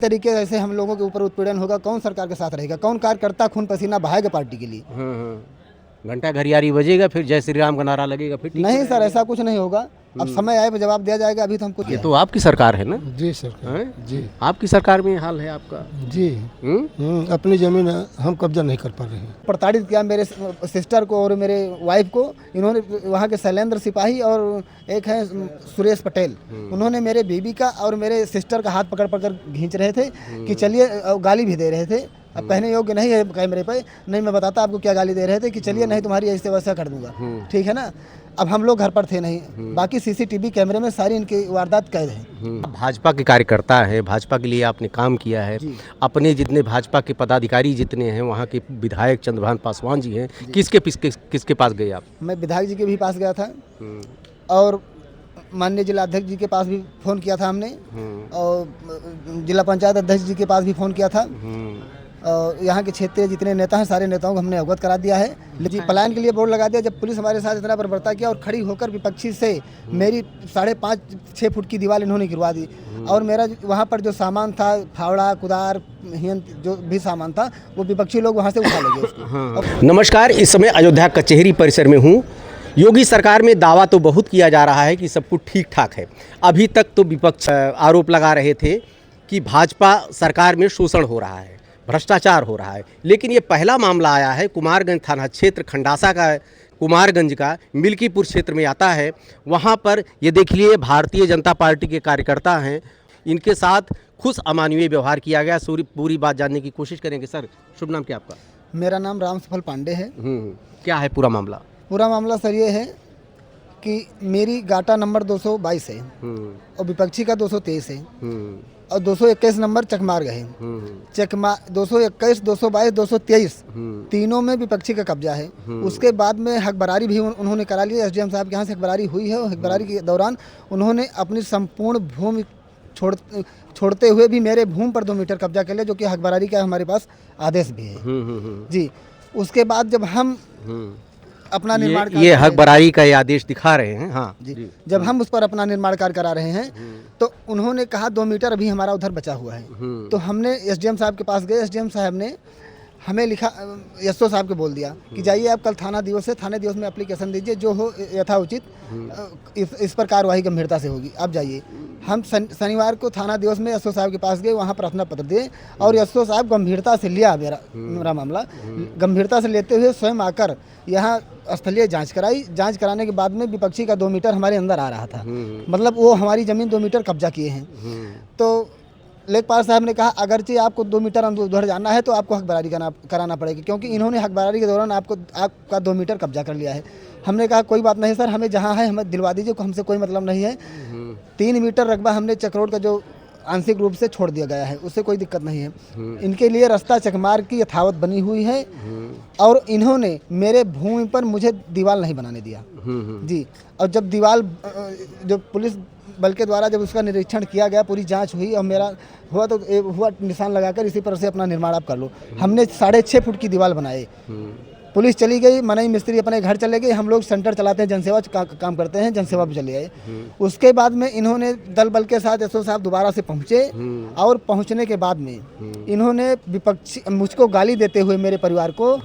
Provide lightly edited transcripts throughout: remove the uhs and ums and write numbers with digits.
तरीके से हम लोगों के ऊपर उत्पीड़न होगा, कौन सरकार के साथ रहेगा, कौन कार्यकर्ता खून पसीना बहाएगा पार्टी के लिए। घंटा घरियारी बजेगा, फिर जय श्री राम का नारा लगेगा, फिर ठीक नहीं सर, ऐसा कुछ नहीं होगा। अब समय आए तो जवाब दिया जाएगा, अभी तो हम कुछ ये तो आपकी सरकार है ना। जी सरकार जी आपकी सरकार में ये हाल है आपका। जी अपनी जमीन हम कब्जा नहीं कर पा रहे हैं। प्रताड़ित किया मेरे सिस्टर को और मेरे वाइफ को। इन्होंने वहाँ के शैलेंद्र सिपाही और एक है सुरेश पटेल, उन्होंने मेरे बीबी का और मेरे सिस्टर का हाथ पकड़ पकड़ खींच रहे थे कि चलिए, गाली भी दे रहे थे। अब कहने योग्य नहीं है कैमरे पे, नहीं मैं बताता आपको क्या गाली दे रहे थे कि चलिए नहीं तुम्हारी ऐसे वैसा कर दूंगा, ठीक है ना। अब हम लोग घर पर थे नहीं, बाकी सीसीटीवी कैमरे में सारी इनकी वारदात कैद है। भाजपा के कार्यकर्ता है, भाजपा के लिए आपने काम किया है। अपने जितने भाजपा के पदाधिकारी जितने हैं, वहाँ के विधायक चंद्रभान पासवान जी हैं, किसके पास गए आप? मैं विधायक जी के भी पास गया था और माननीय जिला अध्यक्ष जी के पास भी फ़ोन किया था हमने, और जिला पंचायत अध्यक्ष जी के पास भी फ़ोन किया था। और यहाँ के क्षेत्रीय जितने नेता हैं, सारे नेताओं को हमने अवगत करा दिया है। लेकिन पलायन के लिए बोर्ड लगा दिया। जब पुलिस हमारे साथ इतना बर्बरता किया और खड़ी होकर विपक्षी से मेरी 5.5-6 फुट की दीवार इन्होंने गिरवा दी, और मेरा वहाँ पर जो सामान था, फावड़ा कुदार जो भी सामान था, वो विपक्षी लोग वहाँ से उठा ले गए उसको। नमस्कार, इस समय अयोध्या कचहरी परिसर में हूँ। योगी सरकार में दावा तो बहुत किया जा रहा है कि सब कुछ ठीक ठाक है। अभी तक तो विपक्ष आरोप लगा रहे थे कि भाजपा सरकार में शोषण हो रहा है, भ्रष्टाचार हो रहा है। लेकिन ये पहला मामला आया है कुमारगंज थाना क्षेत्र खंडासा का, कुमारगंज का मिल्कीपुर क्षेत्र में आता है। वहाँ पर ये देख लिए भारतीय जनता पार्टी के कार्यकर्ता हैं, इनके साथ खुश अमानवीय व्यवहार किया गया। पूरी बात जानने की कोशिश करेंगे। सर, शुभ नाम क्या आपका? मेरा नाम राम सफल पांडे है। क्या है पूरा मामला? पूरा मामला सर ये है कि मेरी गाटा नंबर 222 है और विपक्षी का 223 है और 221 नंबर चकमार गए। 221, 222, 223 तीनों में विपक्षी का कब्जा है। उसके बाद में हकबरारी भी उन्होंने करा ली। एसडीएम साहब के यहाँ से हकबरारी हुई है, और हकबरारी के दौरान उन्होंने अपनी संपूर्ण भूमि छोड़ते हुए भी मेरे भूमि पर 2 मीटर कब्जा कर लिया, जो कि हकबरारी का हमारे पास आदेश भी है जी। उसके बाद जब हम अपना निर्माण ये हकबरारी का ये आदेश दिखा रहे हैं। हाँ जी, जब हम उस पर अपना निर्माण कार्य करा रहे हैं तो उन्होंने कहा 2 मीटर अभी हमारा उधर बचा हुआ है। तो हमने एसडीएम साहब के पास गए। एसडीएम साहब ने हमें लिखा, एसओ साहब को बोल दिया कि जाइए आप कल थाना दिवस है, थाने दिवस में एप्लीकेशन दीजिए, जो हो यथाउचित इस पर कार्रवाई गंभीरता से होगी, आप जाइए। हम शनिवार को थाना दिवस में एसओ साहब के पास गए, वहाँ प्रार्थना पत्र दिए, और एसओ साहब गंभीरता से लिया मेरा मामला। गंभीरता से लेते हुए स्वयं आकर यहाँ स्थलीय जांच कराई। जांच कराने के बाद में विपक्षी का 2 मीटर हमारे अंदर आ रहा था, मतलब वो हमारी ज़मीन 2 मीटर कब्जा किए हैं। तो लेखपाल साहब ने कहा अगरचे आपको 2 मीटर उधर जाना है तो आपको हकबरारी कराना पड़ेगी, क्योंकि इन्होंने हकबरारी के दौरान आपका 2 मीटर कब्जा कर लिया है। हमने कहा कोई बात नहीं सर, हमें जहाँ है हमें दिलवा दीजिए, हमसे कोई मतलब नहीं है। 3 मीटर रकबा हमने चक्रोड का जो आंशिक रूप से छोड़ दिया गया है, उससे कोई दिक्कत नहीं है। इनके लिए रास्ता चकमार की यथावत बनी हुई है, और इन्होंने मेरे भूमि पर मुझे दीवार नहीं बनाने दिया जी। और जब दीवार जो पुलिस बल के द्वारा जब उसका निरीक्षण किया गया, पूरी जांच हुई और मेरा हुआ तो हुआ निशान लगाकर इसी पर से अपना निर्माण आप कर लो। हमने 6.5 फुट की दीवार बनाए। पुलिस चली गई, मनई मिस्त्री अपने घर चले गए, हम लोग सेंटर चलाते हैं, जनसेवा काम करते हैं, जनसेवा भी चले आए। उसके बाद में इन्होंने दल बल के साथ एसओ साहब दोबारा से पहुँचे, और पहुँचने के बाद में इन्होंने विपक्षी मुझको गाली देते हुए मेरे परिवार को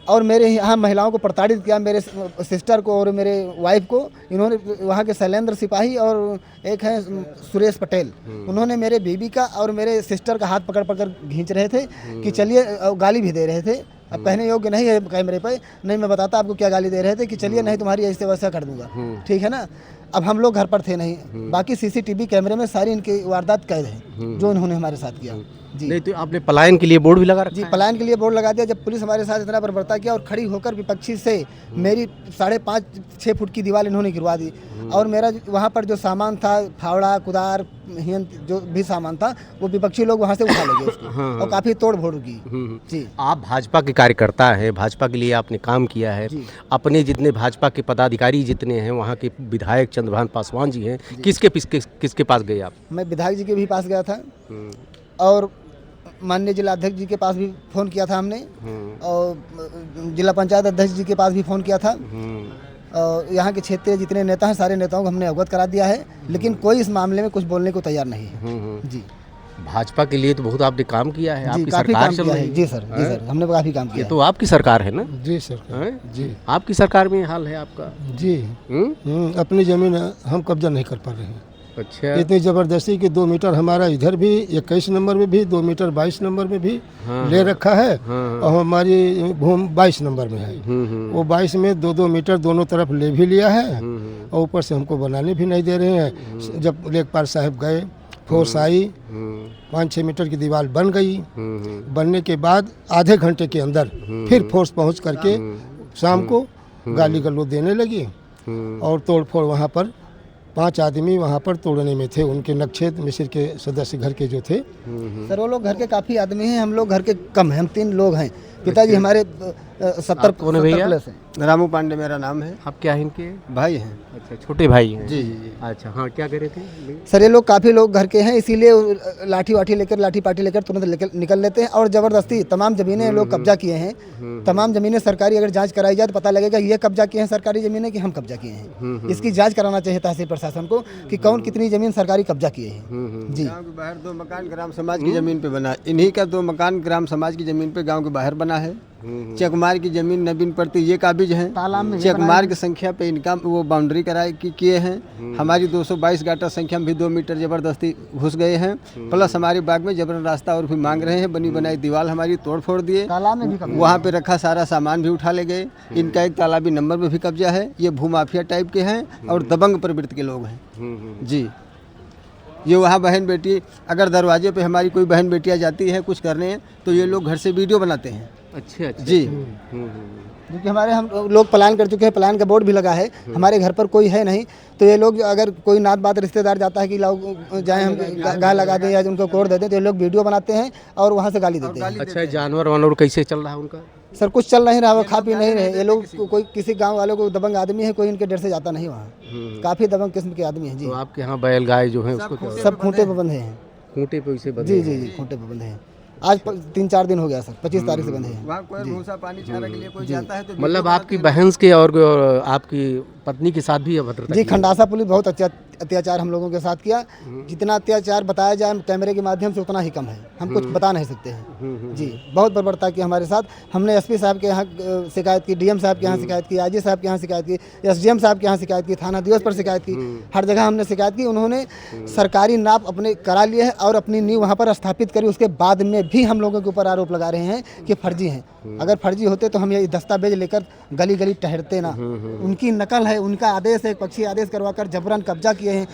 और मेरे यहाँ महिलाओं को प्रताड़ित किया। मेरे सिस्टर को और मेरे वाइफ को इन्होंने वहाँ के शैलेंद्र सिपाही और एक है सुरेश पटेल, उन्होंने मेरे बीबी का और मेरे सिस्टर का हाथ पकड़ पकड़ खींच रहे थे कि चलिए, गाली भी दे रहे थे। अब कहने योग्य नहीं है कैमरे पे, नहीं मैं बताता आपको क्या गाली दे रहे थे कि चलिए नहीं तुम्हारी ऐसे वैसा कर दूंगा, ठीक है ना। अब हम लोग घर पर थे नहीं, बाकी सीसीटीवी कैमरे में सारी इनकी वारदात कैद है जो इन्होंने हमारे साथ किया जी। नहीं तो आपने पलायन के लिए बोर्ड भी लगा रखा? जी, पलायन के लिए बोर्ड लगा दिया। जब पुलिस हमारे साथ इतना बर्बरता किया और खड़ी होकर विपक्षी से मेरी 5.5-6 फुट की दीवार इन्होंने गिरवा दी, और मेरा वहाँ पर जो सामान था, फावड़ा कुदार जो भी सामान था, वो विपक्षी लोग वहाँ से उठा ले गए उसको, और काफ़ी तोड़ फोड़ की जी। आप भाजपा के कार्यकर्ता हैं, भाजपा के लिए आपने काम किया है। अपने जितने भाजपा के पदाधिकारी जितने हैं, वहाँ के विधायक चंद्रभान पासवान जी हैं, किसके पास गए आप? मैं विधायक जी के भी पास गया था, और माननीय जिला अध्यक्ष जी के पास भी फ़ोन किया था हमने, और जिला पंचायत अध्यक्ष जी के पास भी फ़ोन किया था। और यहाँ के क्षेत्रीय जितने नेता हैं, सारे नेताओं को हमने अवगत करा दिया है, लेकिन कोई इस मामले में कुछ बोलने को तैयार नहीं है जी। भाजपा के लिए तो बहुत आपने काम किया है, जी आपकी काफ़ी सरकार काम चल किया रही है। है। जी सर, जी सर, हमने काफ़ी काम ये किया है। तो आपकी सरकार है ना? जी सर हैं? जी आपकी सरकार में ये हाल है आपका? जी अपनी ज़मीन हम कब्जा नहीं कर पा रहे हैं। अच्छा। इतनी ज़बरदस्ती कि 2 मीटर हमारा इधर भी 21 नंबर में भी 2 मीटर 22 नंबर में भी ले रखा है और हमारी भूमि 22 नंबर में है। वो 22 में 2-2 मीटर दोनों तरफ ले भी लिया है और ऊपर से हमको बनाने भी नहीं दे रहे हैं। जब लेखपाल साहब गए, फोर्स आई, 5-6 मीटर की दीवार बन गई। बनने के बाद आधे घंटे के अंदर फिर फोर्स पहुंच करके शाम को गाली गलौज देने लगी और तोड़ फोड़ वहाँ पर 5 आदमी वहाँ पर तोड़ने में थे। उनके नक्षेत्र मिश्र के सदस्य घर के जो थे। सर वो लोग घर के काफ़ी आदमी हैं, हम लोग घर के कम हैं, हम 3 लोग हैं। पिताजी हमारे 70 कौन है भैया? प्लस हैं। रामू पांडे मेरा नाम है। आप क्या है इनके? भाई हैं। अच्छा, छोटे भाई हैं। जी जी जी। अच्छा, हाँ, क्या करे थे? सर ये लोग काफ़ी लोग घर के हैं, इसीलिए लाठी वाठी लेकर लाठी पाठी लेकर तुरंत निकल लेते हैं और ज़बरदस्ती तमाम ज़मीनें ये लोग कब्जा किए हैं। तमाम ज़मीनें सरकारी अगर जांच कराई जाए तो पता लगेगा ये कब्जा किए हैं सरकारी ज़मीनें कि हम कब्जा किए हैं। इसकी जांच कराना चाहिए तहसील प्रशासन को कि कौन कितनी ज़मीन सरकारी कब्जा किए हैं। जी गांव के बाहर 2 मकान ग्राम समाज की जमीन पे बना, इन्हीं का 2 मकान ग्राम समाज की जमीन पे गांव के बाहर बना है। चकमार की जमीन नवीन पड़ती ये काबिज है। तालाब में चकमार की संख्या पे इनका वो बाउंड्री कराए किए हैं। हमारी 222 गाटा संख्या में भी 2 मीटर जबरदस्ती घुस गए हैं। प्लस हमारे बाग में जबरन रास्ता और भी मांग रहे हैं। बनी बनाई दीवार हमारी तोड़ फोड़ दिए। तालाब में भी कब्जा वहाँ पे रखा सारा सामान भी उठा ले गए। इनका एक तालाबी नंबर में भी कब्जा है। ये भूमाफिया टाइप के हैं और दबंग प्रवृत्ति के लोग हैं। जी, ये वहाँ बहन बेटी अगर दरवाजे पे हमारी कोई बहन बेटियाँ जाती है कुछ करने तो ये लोग घर से वीडियो बनाते हैं। अच्छा अच्छा। जी क्योंकि हमारे हम लोग प्लान कर चुके हैं, प्लान का बोर्ड भी लगा है। हमारे घर पर कोई है नहीं तो ये लोग अगर कोई नात बात रिश्तेदार जाता है कि लाओ जाए हम गाय लगा दें या उनको कोड़ दे दें तो ये लोग वीडियो बनाते हैं और वहाँ से गाली देते हैं। अच्छा, जानवर वानवर कैसे चल रहा है उनका? सर कुछ चल नहीं रहा, वो खा पी नहीं रहे। ये लोग कोई किसी गांव वालों को दबंग आदमी है, कोई इनके डर से जाता नहीं वहाँ। काफ़ी दबंग किस्म के आदमी हैं। जी तो आपके यहाँ बैल गाय जो है उसको क्या? सब खूंटे पर बंधे हैं। खूंटे पे उसे बंधे जी जी जी खूंटे पर बंधे हैं। आज 3-4 दिन हो गया सर, 25 तारीख से बंधे हैं। वहाँ कोई भूसा पानी छाने के लिए कोई जाता है तो मतलब आपकी बहन के और आपकी पत्नी के साथ भी अभद्रता जी की? खंडासा पुलिस बहुत अत्याचार हम लोगों के साथ किया। जितना अत्याचार बताया जाए कैमरे के माध्यम से उतना ही कम है, हम कुछ बता नहीं सकते हैं। जी बहुत बर्बरता की हमारे साथ। हमने एसपी साहब के यहाँ शिकायत की, डीएम साहब के यहाँ शिकायत की, आईजी साहब के यहाँ शिकायत की, एसडीएम साहब के यहाँ शिकायत की, थाना दिवस पर शिकायत की, हर जगह हमने शिकायत की। उन्होंने सरकारी नाप अपने करा लिए है और अपनी नींव वहाँ पर स्थापित करी। उसके बाद में भी हम लोगों के ऊपर आरोप लगा रहे हैं कि फर्जी हैं। अगर फर्जी होते तो हम ये दस्तावेज लेकर गली गली टहरते ना। उनकी नकल है, उनका आदेश है, पक्षी आदेश करवाकर जबरन कब्जा किए हैं।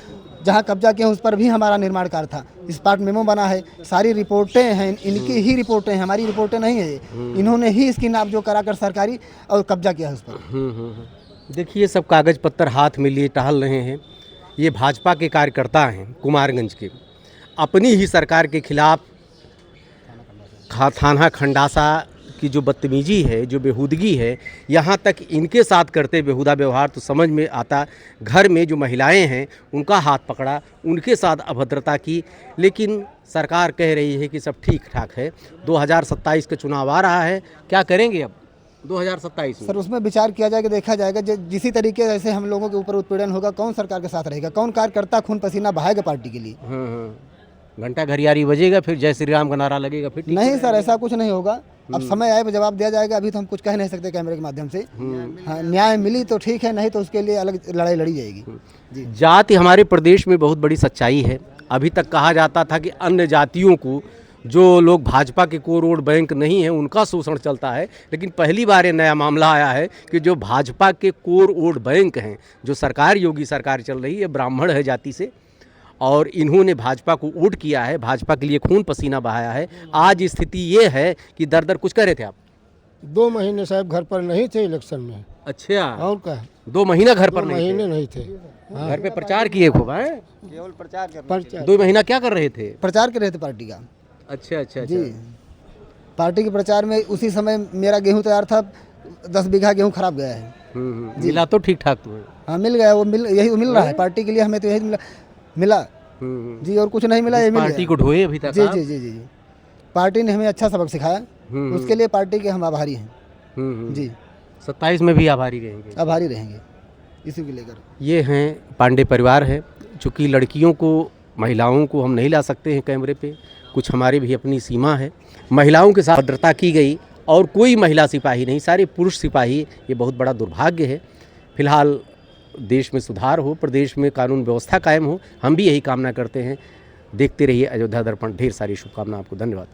जहाँ कब्जा किए हैं उस पर भी हमारा निर्माण कार्य था, स्पॉट मेमो बना है, सारी रिपोर्टें हैं, इनकी ही रिपोर्टें हैं, हमारी रिपोर्टें नहीं है। इन्होंने ही इसकी नाप जो कराकर सरकारी और कब्जा किया है उस पर। देखिए, सब कागज पत्तर हाथ में लिए टहल रहे हैं। ये भाजपा के कार्यकर्ता हैं कुमारगंज के, अपनी ही सरकार के खिलाफ थाना खंडासा की जो बदतमीजी है, जो बेहूदगी है, यहाँ तक इनके साथ करते बेहुदा व्यवहार तो समझ में आता। घर में जो महिलाएं हैं उनका हाथ पकड़ा, उनके साथ अभद्रता की, लेकिन सरकार कह रही है कि सब ठीक ठाक है। 2027 का चुनाव आ रहा है, क्या करेंगे अब 2027 में? सर उसमें विचार किया जाएगा, देखा जाएगा। जिसी तरीके से हम लोगों के ऊपर उत्पीड़न होगा, कौन सरकार के साथ रहेगा, कौन कार्यकर्ता खून पसीना बहाएगा पार्टी के लिए। घंटा घरियारी बजेगा, फिर जय श्री राम का नारा लगेगा, फिर नहीं सर ऐसा कुछ नहीं होगा। अब समय आए तो जवाब दिया जाएगा। अभी तो हम कुछ कह नहीं सकते कैमरे के माध्यम से। हाँ, न्याय मिली तो ठीक है, नहीं तो उसके लिए अलग लड़ाई लड़ी जाएगी। जी जाति हमारे प्रदेश में बहुत बड़ी सच्चाई है। अभी तक कहा जाता था कि अन्य जातियों को, जो लोग भाजपा के कोर वोट बैंक नहीं है, उनका शोषण चलता है, लेकिन पहली बार ये नया मामला आया है कि जो भाजपा के कोर वोट बैंक हैं, जो सरकार योगी सरकार चल रही है, ब्राह्मण है जाति से, और इन्होंने भाजपा को वोट किया है, भाजपा के लिए खून पसीना बहाया है। आज स्थिति ये है कि दर दर कुछ कह रहे थे आप? 2 महीने साहब घर पर नहीं थे इलेक्शन में। अच्छा, और क्या, 2 महीना घर पर 2 नहीं थे? महीने नहीं थे। घर पे प्रचार किए खूब हैं? केवल प्रचार कर पर्चा 2 महीना क्या कर रहे थे? प्रचार कर रहे थे पार्टी का। अच्छा अच्छा जी अच्छा। पार्टी के प्रचार में उसी समय मेरा गेहूं तैयार था, 10 बीघा गेहूं खराब गया है। मिला तो ठीक ठाक तुम्हें? हाँ मिल गया, वो यही मिल रहा है पार्टी के लिए। हमें तो यही मिला जी, और कुछ नहीं मिला, ये मिल गया। पार्टी को ढोए अभी तक जी आप? जी जी जी जी पार्टी ने हमें अच्छा सबक सिखाया, उसके लिए पार्टी के हम आभारी हैं। जी 27 में भी आभारी रहेंगे? आभारी रहेंगे इसी को लेकर। ये हैं पांडे परिवार है। चूँकि लड़कियों को, महिलाओं को हम नहीं ला सकते हैं कैमरे पे, कुछ हमारी भी अपनी सीमा है। महिलाओं के साथ भद्रता की गई और कोई महिला सिपाही नहीं, सारे पुरुष सिपाही, ये बहुत बड़ा दुर्भाग्य है। फिलहाल देश में सुधार हो, प्रदेश में कानून व्यवस्था कायम हो, हम भी यही कामना करते हैं। देखते रहिए अयोध्या दर्पण। ढेर सारी शुभकामनाएं आपको। धन्यवाद।